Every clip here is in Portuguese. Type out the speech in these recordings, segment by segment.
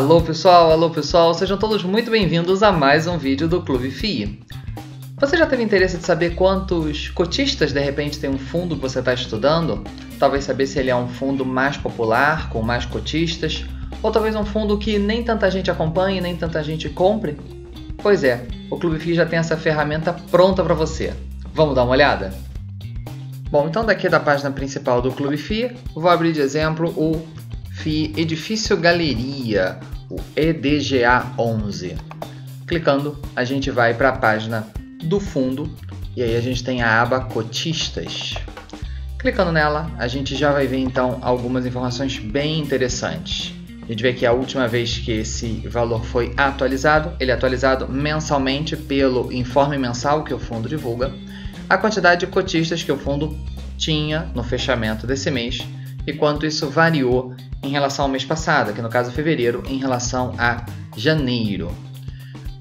Alô pessoal, sejam todos muito bem-vindos a mais um vídeo do Clube FII. Você já teve interesse de saber quantos cotistas de repente tem um fundo que você está estudando? Talvez saber se ele é um fundo mais popular, com mais cotistas, ou talvez um fundo que nem tanta gente acompanhe, nem tanta gente compre? Pois é, o Clube FII já tem essa ferramenta pronta para você. Vamos dar uma olhada? Bom, então daqui da página principal do Clube FII, vou abrir de exemplo o FII Edifício Galeria, o EDGA 11. Clicando, a gente vai para a página do fundo e aí a gente tem a aba Cotistas. Clicando nela, a gente já vai ver então algumas informações bem interessantes. A gente vê que a última vez que esse valor foi atualizado, ele é atualizado mensalmente pelo informe mensal que o fundo divulga, a quantidade de cotistas que o fundo tinha no fechamento desse mês e quanto isso variou em relação ao mês passado, que no caso fevereiro, em relação a janeiro.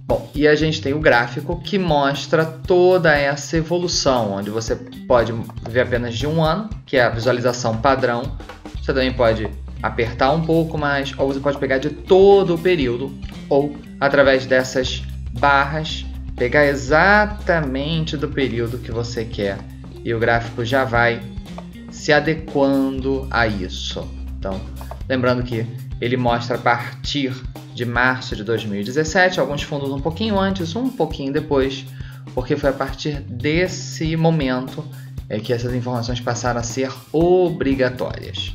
Bom, e a gente tem o gráfico que mostra toda essa evolução, onde você pode ver apenas de um ano, que é a visualização padrão. Você também pode apertar um pouco mais, ou você pode pegar de todo o período, ou através dessas barras, pegar exatamente do período que você quer. E o gráfico já vai se adequando a isso. Então, lembrando que ele mostra a partir de março de 2017, alguns fundos um pouquinho antes, um pouquinho depois, porque foi a partir desse momento que essas informações passaram a ser obrigatórias.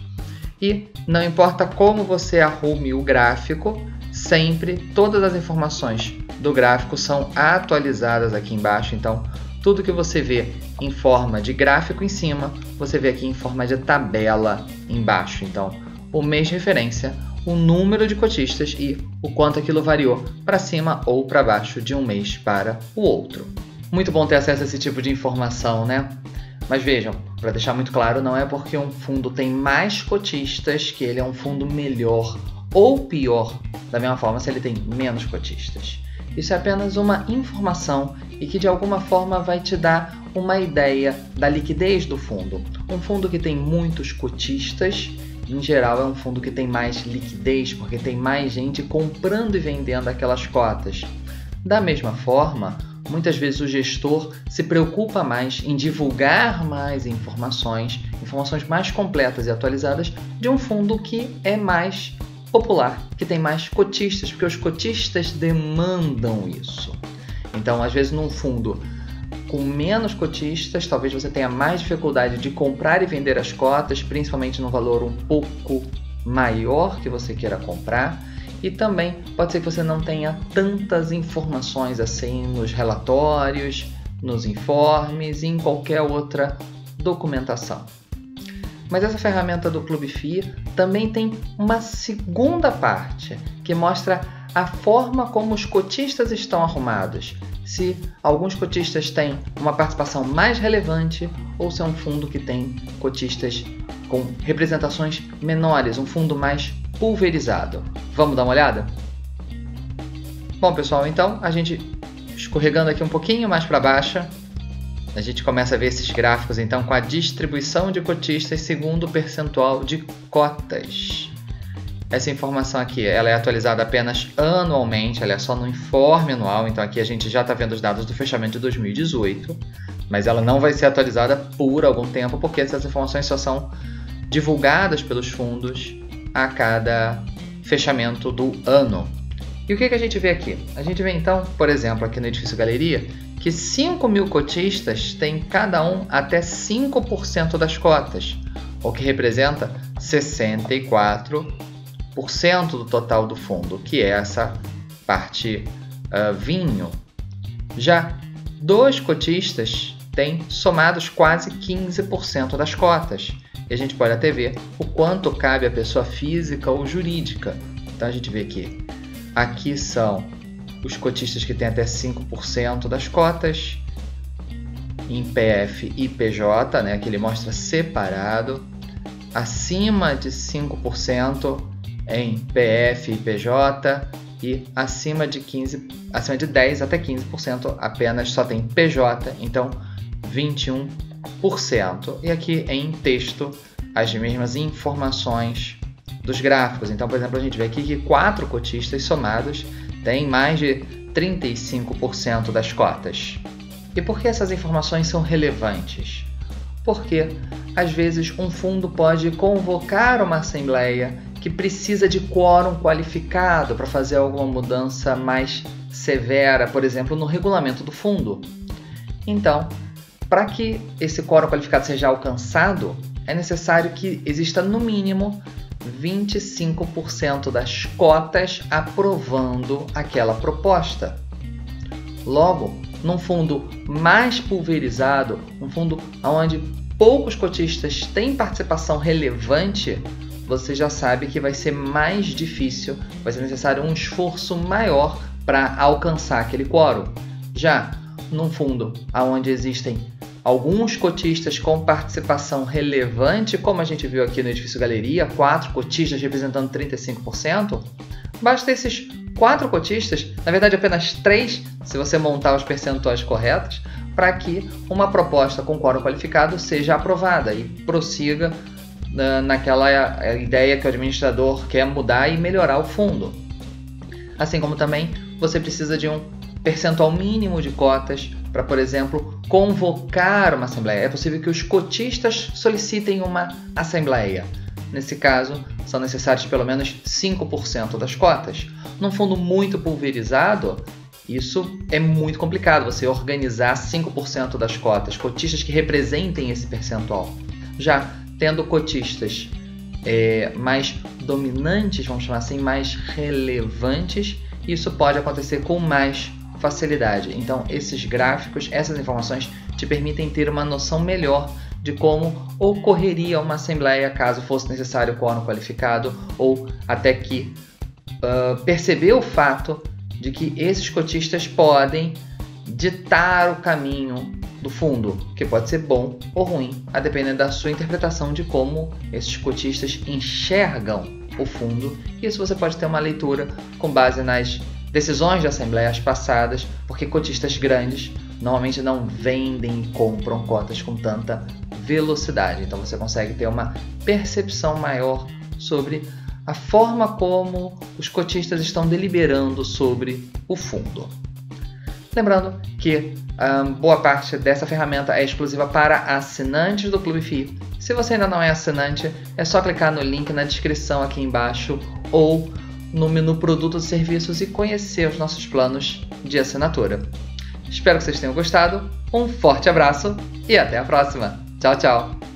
E não importa como você arrume o gráfico, sempre todas as informações do gráfico são atualizadas aqui embaixo. Então, tudo que você vê em forma de gráfico em cima, você vê aqui em forma de tabela embaixo. Então, o mês de referência, o número de cotistas e o quanto aquilo variou para cima ou para baixo de um mês para o outro. Muito bom ter acesso a esse tipo de informação, né? Mas vejam, para deixar muito claro, não é porque um fundo tem mais cotistas que ele é um fundo melhor ou pior, da mesma forma se ele tem menos cotistas. Isso é apenas uma informação e que de alguma forma vai te dar uma ideia da liquidez do fundo. Um fundo que tem muitos cotistas, em geral, é um fundo que tem mais liquidez, porque tem mais gente comprando e vendendo aquelas cotas. Da mesma forma, muitas vezes o gestor se preocupa mais em divulgar mais informações mais completas e atualizadas de um fundo que é mais popular, que tem mais cotistas, porque os cotistas demandam isso. Então, às vezes, num fundo com menos cotistas, talvez você tenha mais dificuldade de comprar e vender as cotas, principalmente no valor um pouco maior que você queira comprar. E também pode ser que você não tenha tantas informações assim nos relatórios, nos informes e em qualquer outra documentação. Mas essa ferramenta do Clube FII também tem uma segunda parte que mostra a forma como os cotistas estão arrumados. Se alguns cotistas têm uma participação mais relevante ou se é um fundo que tem cotistas com representações menores, um fundo mais pulverizado. Vamos dar uma olhada? Bom, pessoal, então a gente escorregando aqui um pouquinho mais para baixo, a gente começa a ver esses gráficos então com a distribuição de cotistas segundo o percentual de cotas. Essa informação aqui ela é atualizada apenas anualmente, ela é só no informe anual, então aqui a gente já está vendo os dados do fechamento de 2018, mas ela não vai ser atualizada por algum tempo, porque essas informações só são divulgadas pelos fundos a cada fechamento do ano. E o que a gente vê aqui? A gente vê então, por exemplo, aqui no Edifício Galeria, que 5.000 cotistas têm cada um até 5% das cotas, o que representa 64% do total do fundo, que é essa parte vinho. Já 2 cotistas têm somados quase 15% das cotas. E a gente pode até ver o quanto cabe à pessoa física ou jurídica. Então a gente vê que aqui são os cotistas que têm até 5% das cotas, em PF e PJ, né, que ele mostra separado, acima de 5% em PF e PJ e acima de 10 até 15% apenas só tem PJ, então 21%. E aqui em texto as mesmas informações dos gráficos. Então, por exemplo, a gente vê aqui que 4 cotistas somados têm mais de 35% das cotas. E por que essas informações são relevantes? Porque, às vezes, um fundo pode convocar uma assembleia que precisa de quórum qualificado para fazer alguma mudança mais severa, por exemplo, no regulamento do fundo. Então, para que esse quórum qualificado seja alcançado, é necessário que exista, no mínimo, 25% das cotas aprovando aquela proposta. Logo, num fundo mais pulverizado, um fundo onde poucos cotistas têm participação relevante, você já sabe que vai ser mais difícil, vai ser necessário um esforço maior para alcançar aquele quórum. Já num fundo onde existem alguns cotistas com participação relevante, como a gente viu aqui no Edifício Galeria, 4 cotistas representando 35%, basta esses 4 cotistas, na verdade apenas 3, se você montar os percentuais corretos, para que uma proposta com quórum qualificado seja aprovada e prossiga naquela ideia que o administrador quer mudar e melhorar o fundo. Assim como também você precisa de um percentual mínimo de cotas para, por exemplo, convocar uma assembleia. É possível que os cotistas solicitem uma assembleia. Nesse caso, são necessários pelo menos 5% das cotas. Num fundo muito pulverizado, isso é muito complicado, você organizar 5% das cotas, cotistas que representem esse percentual. Já tendo cotistas mais dominantes, vamos chamar assim, mais relevantes, isso pode acontecer com mais facilidade. Então, esses gráficos, essas informações te permitem ter uma noção melhor de como ocorreria uma assembleia caso fosse necessário quórum qualificado, ou até que perceber o fato de que esses cotistas podem ditar o caminho do fundo, que pode ser bom ou ruim, a depender da sua interpretação de como esses cotistas enxergam o fundo. Isso você pode ter uma leitura com base nas decisões de assembleias passadas, porque cotistas grandes normalmente não vendem e compram cotas com tanta velocidade. Então você consegue ter uma percepção maior sobre a forma como os cotistas estão deliberando sobre o fundo. Lembrando que boa parte dessa ferramenta é exclusiva para assinantes do Clube FII. Se você ainda não é assinante, é só clicar no link na descrição aqui embaixo ou no menu Produtos e Serviços e conhecer os nossos planos de assinatura. Espero que vocês tenham gostado, um forte abraço e até a próxima. Tchau, tchau!